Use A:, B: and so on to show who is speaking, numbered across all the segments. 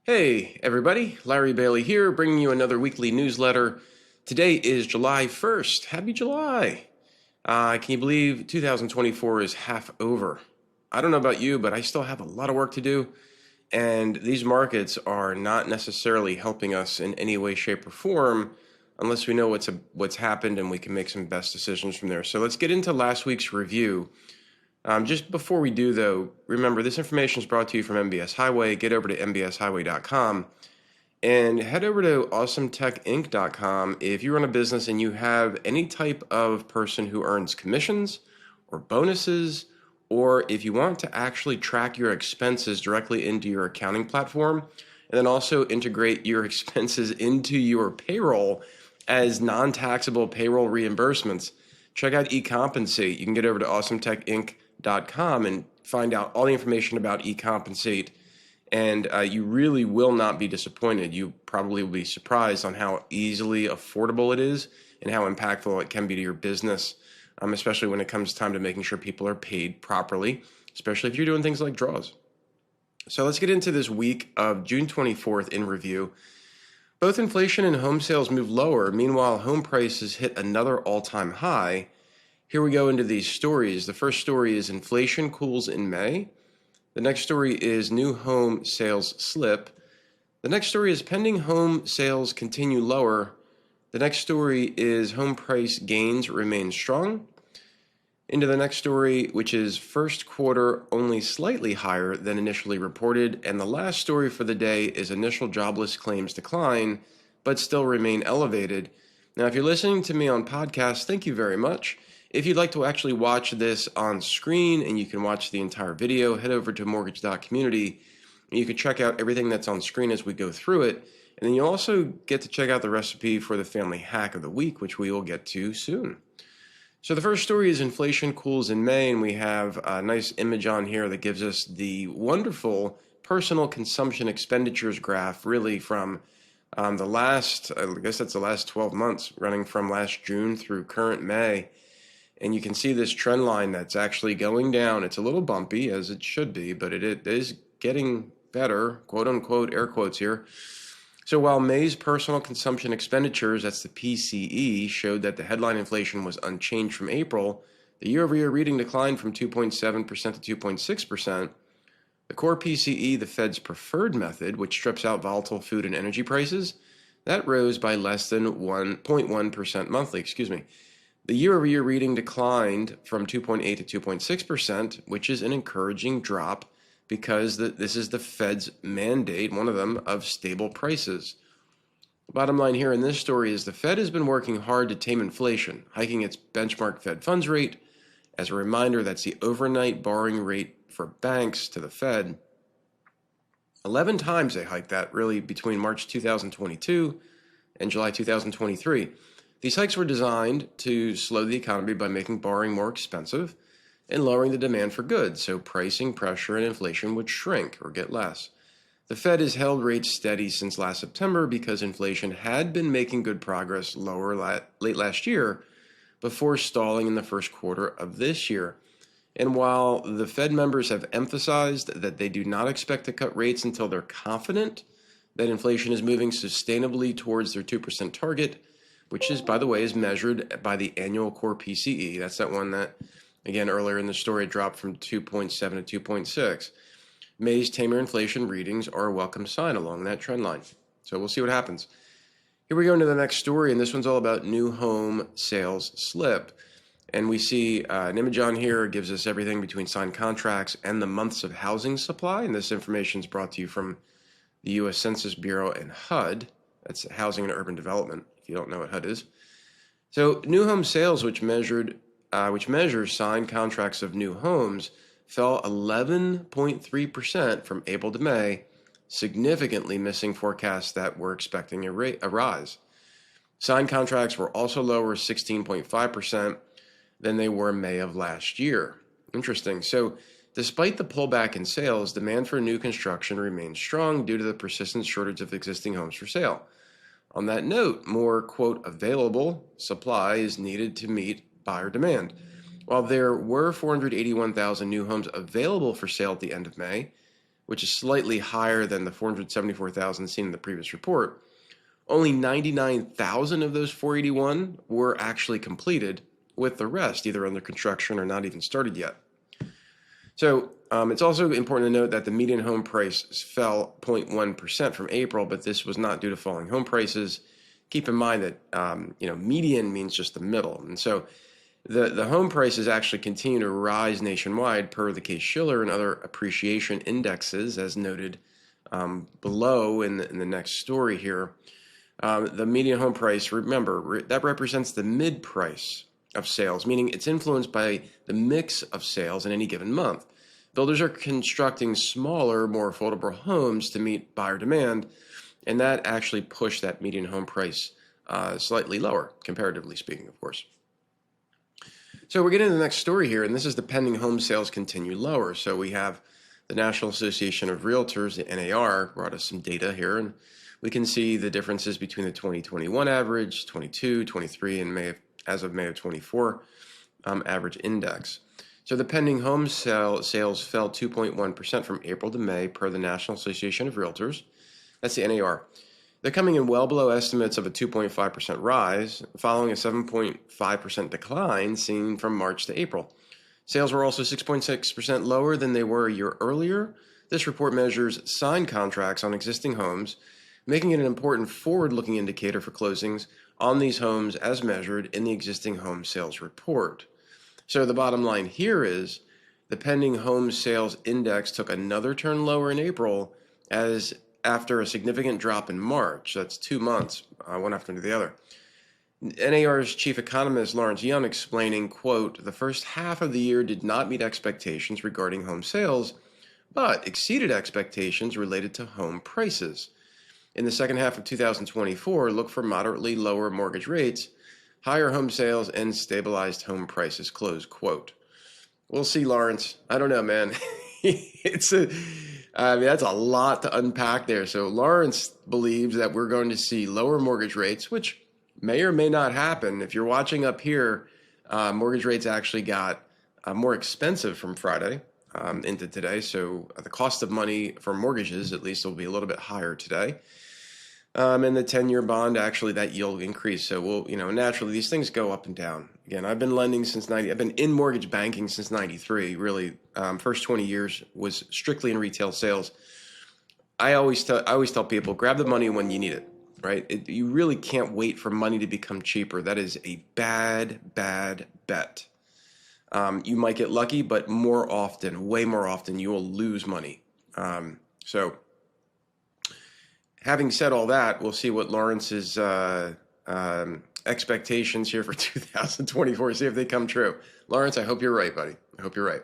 A: Hey, everybody. Larry Bailey here, bringing you another weekly newsletter. Today is July 1st. Happy July. Can you believe 2024 is half over? I don't know about you, but I still have a lot of work to do. And these markets are not necessarily helping us in any way, shape, or form unless we know what's happened and we can make some best decisions from there. So let's get into last week's review. Just before we do, though, remember this information is brought to you from MBS Highway. Get over to mbshighway.com and head over to awesometechinc.com if you run a business and you have any type of person who earns commissions or bonuses, or if you want to actually track your expenses directly into your accounting platform, and then also integrate your expenses into your payroll as non-taxable payroll reimbursements, check out eCompensate. You can get over to awesometechinc.com and find out all the information about eCompensate, and you really will not be disappointed. You probably will be surprised on how easily affordable it is and how impactful it can be to your business, especially when it comes time to making sure people are paid properly, especially if you're doing things like draws. So let's get into this week of June 24th in review. Both inflation and home sales move lower. Meanwhile, home prices hit another all-time high. Here we go into these stories. The first story is inflation cools in May. The next story is new home sales slip. The next story is pending home sales continue lower. The next story is home price gains remain strong. Into the next story, which is first quarter only slightly higher than initially reported. And the last story for the day is initial jobless claims decline, but still remain elevated. Now, if you're listening to me on podcast, thank you very much. If you'd like to actually watch this on screen and you can watch the entire video, head over to mortgage.community and you can check out everything that's on screen as we go through it. And then you'll also get to check out the recipe for the family hack of the week, which we will get to soon. So the first story is inflation cools in May, and we have a nice image on here that gives us the wonderful personal consumption expenditures graph, really from the last 12 months, running from last June through current May. And you can see this trend line that's actually going down. It's a little bumpy, as it should be, but it is getting better, quote unquote, air quotes here. So while May's personal consumption expenditures, that's the PCE, showed that the headline inflation was unchanged from April, the year-over-year reading declined from 2.7% to 2.6%. The core PCE, the Fed's preferred method, which strips out volatile food and energy prices, that rose by less than 1.1% monthly. The year-over-year reading declined from 2.8 to 2.6%, which is an encouraging drop because this is the Fed's mandate, one of them, of stable prices. The bottom line here in this story is the Fed has been working hard to tame inflation, hiking its benchmark Fed funds rate. As a reminder, that's the overnight borrowing rate for banks to the Fed. 11 times they hiked that, really, between March 2022 and July 2023. These hikes were designed to slow the economy by making borrowing more expensive and lowering the demand for goods, so pricing pressure and inflation would shrink or get less. The Fed has held rates steady since last September because inflation had been making good progress lower late last year before stalling in the first quarter of this year. And while the Fed members have emphasized that they do not expect to cut rates until they're confident that inflation is moving sustainably towards their 2% target, which is, by the way, is measured by the annual core PCE. That's that one that, again, earlier in the story, dropped from 2.7 to 2.6. May's tamer inflation readings are a welcome sign along that trend line. So we'll see what happens. Here we go into the next story, and this one's all about new home sales slip. And we see an image on here gives us everything between signed contracts and the months of housing supply. And this information is brought to you from the U.S. Census Bureau and HUD. That's Housing and Urban Development, if you don't know what HUD is. So new home sales, which measures signed contracts of new homes, fell 11.3% from April to May, significantly missing forecasts that were expecting a rise. Signed contracts were also lower 16.5% than they were in May of last year. Interesting. So despite the pullback in sales, demand for new construction remains strong due to the persistent shortage of existing homes for sale. On that note, more, quote, available supply is needed to meet buyer demand. While there were 481,000 new homes available for sale at the end of May, which is slightly higher than the 474,000 seen in the previous report, only 99,000 of those 481 were actually completed, with the rest either under construction or not even started yet. So it's also important to note that the median home price fell 0.1% from April, but this was not due to falling home prices. Keep in mind that median means just the middle, and so the home prices actually continue to rise nationwide per the Case-Shiller and other appreciation indexes, as noted below in the next story here. The median home price, remember, that represents the mid price of sales, meaning it's influenced by the mix of sales in any given month. Builders are constructing smaller, more affordable homes to meet buyer demand, and that actually pushed that median home price slightly lower, comparatively speaking, of course. So we're getting to the next story here, and this is the pending home sales continue lower. So we have the National Association of Realtors, the NAR, brought us some data here, and we can see the differences between the 2021 average, 22, 23, and as of May of 24 average index. So the pending home sales fell 2.1% from April to May per the National Association of Realtors. That's the NAR. They're coming in well below estimates of a 2.5% rise, following a 7.5% decline seen from March to April. Sales were also 6.6% lower than they were a year earlier. This report measures signed contracts on existing homes, making it an important forward-looking indicator for closings on these homes as measured in the existing home sales report. So the bottom line here is the pending home sales index took another turn lower in April after a significant drop in March. That's 2 months, one after the other. NAR's chief economist Lawrence Yun explaining, quote, "The first half of the year did not meet expectations regarding home sales, but exceeded expectations related to home prices. In the second half of 2024, look for moderately lower mortgage rates, higher home sales, and stabilized home prices," close quote. We'll see, Lawrence. I don't know, man. That's a lot to unpack there. So Lawrence believes that we're going to see lower mortgage rates, which may or may not happen. If you're watching up here, mortgage rates actually got more expensive from Friday into today. So the cost of money for mortgages, at least, will be a little bit higher today. And the 10-year bond, actually, that yield increased. So naturally, these things go up and down. Again, I've been lending since I've been in mortgage banking since 93, really. First 20 years was strictly in retail sales. I always tell people, grab the money when you need it, right? You really can't wait for money to become cheaper. That is a bad bet. You might get lucky, but more often, way more often, you will lose money. So having said all that, we'll see what Lawrence's expectations here for 2024, see if they come true. Lawrence, I hope you're right, buddy. I hope you're right.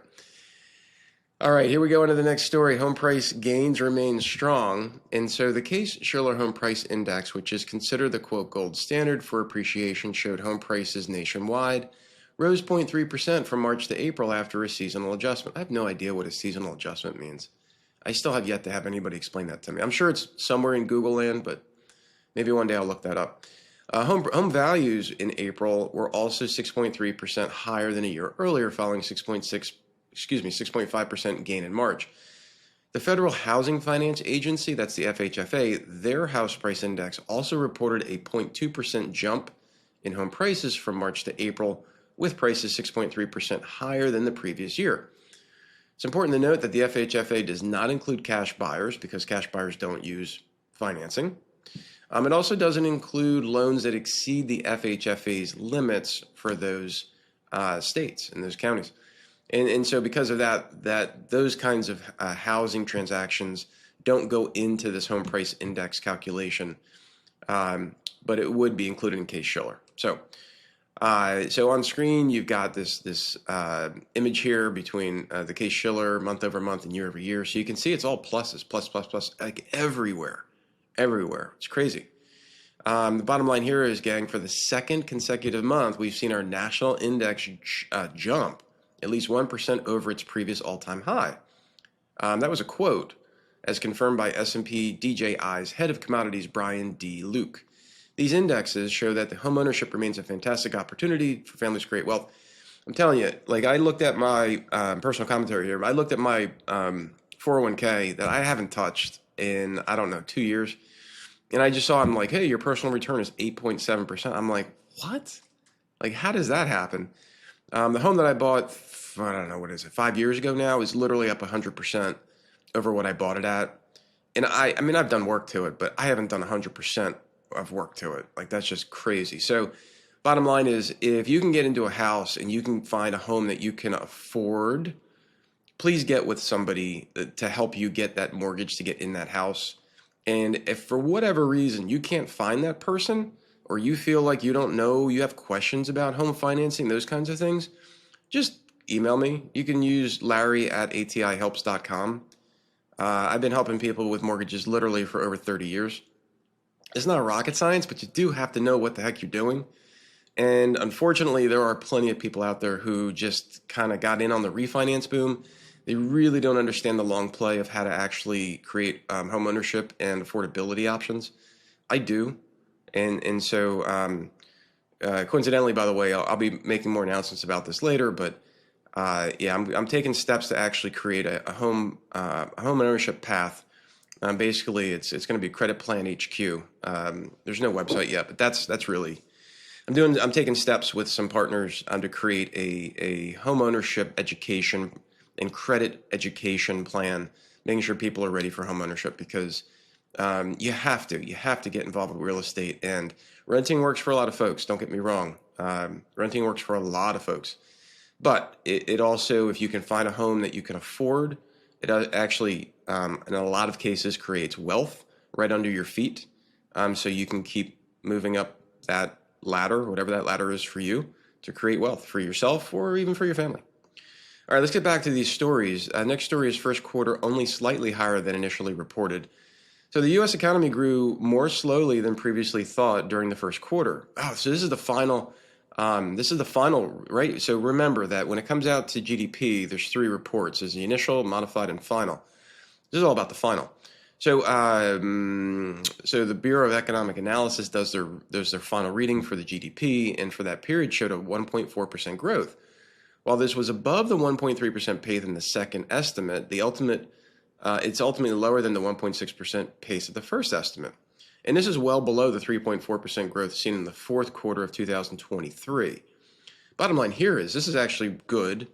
A: All right, here we go into the next story. Home price gains remain strong. And so the Case-Shiller Home Price Index, which is considered the, quote, gold standard for appreciation, showed home prices nationwide rose 0.3% from March to April after a seasonal adjustment. I have no idea what a seasonal adjustment means. I still have yet to have anybody explain that to me. I'm sure it's somewhere in Google land, but maybe one day I'll look that up. Home values in April were also 6.3% higher than a year earlier, following 6.5% gain in March. The Federal Housing Finance Agency, that's the FHFA, their house price index also reported a 0.2% jump in home prices from March to April, with prices 6.3% higher than the previous year. It's important to note that the FHFA does not include cash buyers because cash buyers don't use financing. It also doesn't include loans that exceed the FHFA's limits for those states and those counties. And so because of that those kinds of housing transactions don't go into this home price index calculation, but it would be included in Case-Shiller. So on screen, you've got this image here between the Case-Shiller month over month and year over year. So you can see it's all pluses, plus, like everywhere. It's crazy. The bottom line here is, gang, for the second consecutive month, we've seen our national index jump at least 1% over its previous all-time high. That was a quote, as confirmed by S&P DJI's head of commodities, Brian D. Luke. These indexes show that the homeownership remains a fantastic opportunity for families to create wealth. I'm telling you, like, I looked at my personal commentary here. I looked at my 401k that I haven't touched in, I don't know, 2 years. And I just saw, I'm like, hey, your personal return is 8.7%. I'm like, what? Like, how does that happen? The home that I bought, I don't know, what is it, 5 years ago now, is literally up 100% over what I bought it at. And I mean, I've done work to it, but I haven't done 100% of work to it. Like, that's just crazy. So bottom line is, if you can get into a house and you can find a home that you can afford, please get with somebody to help you get that mortgage to get in that house. And if for whatever reason you can't find that person, or you feel like you don't know, you have questions about home financing, those kinds of things, just email me. You can use larry@atihelps.com. I've been helping people with mortgages literally for over 30 years. It's not rocket science, but you do have to know what the heck you're doing. And unfortunately, there are plenty of people out there who just kind of got in on the refinance boom. They really don't understand the long play of how to actually create home ownership and affordability options. I do. And so coincidentally, by the way, I'll be making more announcements about this later, but yeah, I'm taking steps to actually create a home ownership path. Basically, it's going to be Credit Plan HQ. There's no website yet, but that's really I'm taking steps with some partners to create a home ownership education and credit education plan, making sure people are ready for home ownership, because you have to get involved with real estate. And renting works for a lot of folks. Don't get me wrong. Renting works for a lot of folks. But it also, if you can find a home that you can afford, it actually, in a lot of cases, creates wealth right under your feet. So you can keep moving up that ladder, whatever that ladder is for you, to create wealth for yourself or even for your family. All right, let's get back to these stories. Next story is first quarter only slightly higher than initially reported. So the U.S. economy grew more slowly than previously thought during the first quarter. Oh, so this is the final. Right? So remember that when it comes out to GDP, there's three reports: there's the initial, modified, and final. This is all about the final. So, so the Bureau of Economic Analysis does their final reading for the GDP, and for that period showed a 1.4% growth. While this was above the 1.3% pace in the second estimate, it's ultimately lower than the 1.6% pace of the first estimate. And this is well below the 3.4% growth seen in the fourth quarter of 2023. Bottom line here is this is actually good.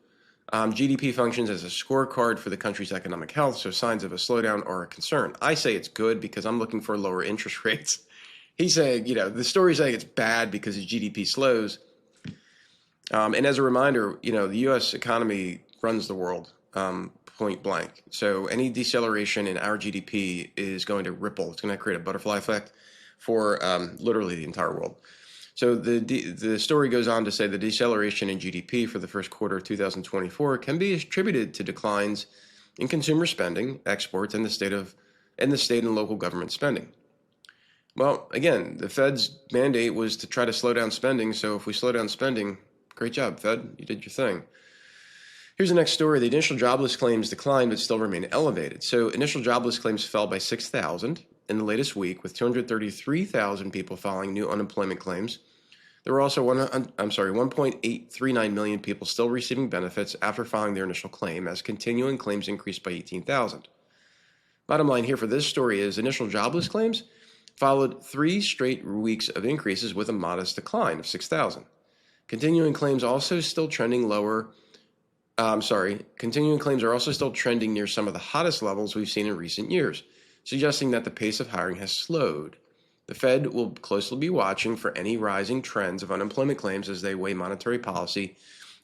A: GDP functions as a scorecard for the country's economic health, so signs of a slowdown are a concern. I say it's good because I'm looking for lower interest rates. He's saying, the story's saying it's bad because his GDP slows. And as a reminder, the U.S. economy runs the world, point blank. So any deceleration in our GDP is going to ripple. It's going to create a butterfly effect for literally the entire world. So the story goes on to say the deceleration in GDP for the first quarter of 2024 can be attributed to declines in consumer spending, exports, and the state and local government spending. Well, again, the Fed's mandate was to try to slow down spending. So if we slow down spending, great job, Fed. You did your thing. Here's the next story. The initial jobless claims declined but still remain elevated. So initial jobless claims fell by 6,000 in the latest week, with 233,000 people filing new unemployment claims. There were also 1.839 million people still receiving benefits after filing their initial claim, as continuing claims increased by 18,000. Bottom line here for this story is initial jobless claims followed 3 straight weeks of increases with a modest decline of 6,000. Continuing claims are also still trending near some of the hottest levels we've seen in recent years, suggesting that the pace of hiring has slowed. The Fed will closely be watching for any rising trends of unemployment claims as they weigh monetary policy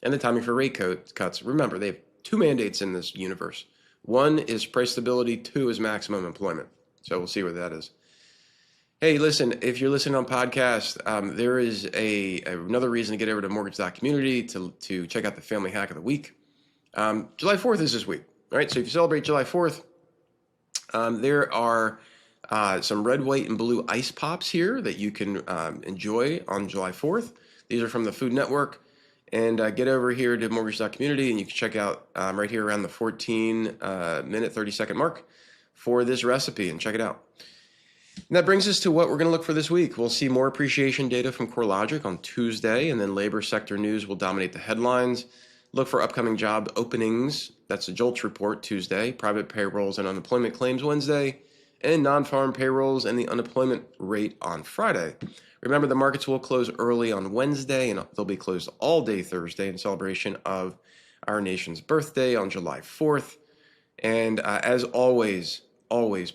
A: and the timing for rate cuts. Remember, they have 2 mandates in this universe. 1 is price stability, 2 is maximum employment. So we'll see what that is. Hey, listen, if you're listening on podcast, there is another reason to get over to mortgage.community to check out the family hack of the week. July 4th is this week, all right? So if you celebrate July 4th, there are some red, white, and blue ice pops here that you can enjoy on July 4th. These are from the Food Network. And get over here to mortgage.community and you can check out right here around the 14-minute, 30-second mark for this recipe and check it out. And that brings us to what we're going to look for this week. We'll see more appreciation data from CoreLogic on Tuesday, and then labor sector news will dominate the headlines. Look for upcoming job openings. That's the JOLTS report Tuesday, private payrolls and unemployment claims Wednesday, and non-farm payrolls and the unemployment rate on Friday. Remember, the markets will close early on Wednesday, and they'll be closed all day Thursday in celebration of our nation's birthday on July 4th. And as always,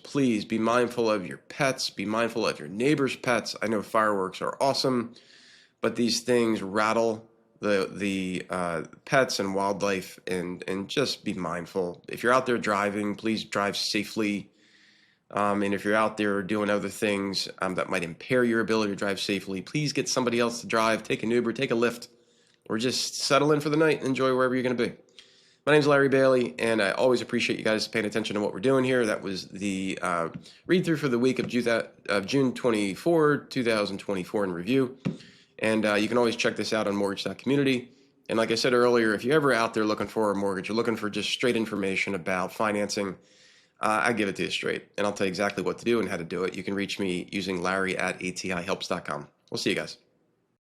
A: please be mindful of your pets. Be mindful of your neighbor's pets. I know fireworks are awesome, but these things rattle the pets and wildlife, and just be mindful. If you're out there driving, please drive safely. And if you're out there doing other things that might impair your ability to drive safely, please get somebody else to drive. Take an Uber, take a Lyft, or just settle in for the night and enjoy wherever you're going to be. My name's Larry Bailey, and I always appreciate you guys paying attention to what we're doing here. That was the read-through for the week of June 24, 2024 in review. And you can always check this out on mortgage.community. And like I said earlier, if you're ever out there looking for a mortgage, you're looking for just straight information about financing, I give it to you straight. And I'll tell you exactly what to do and how to do it. You can reach me using Larry@atihelps.com. We'll see you guys.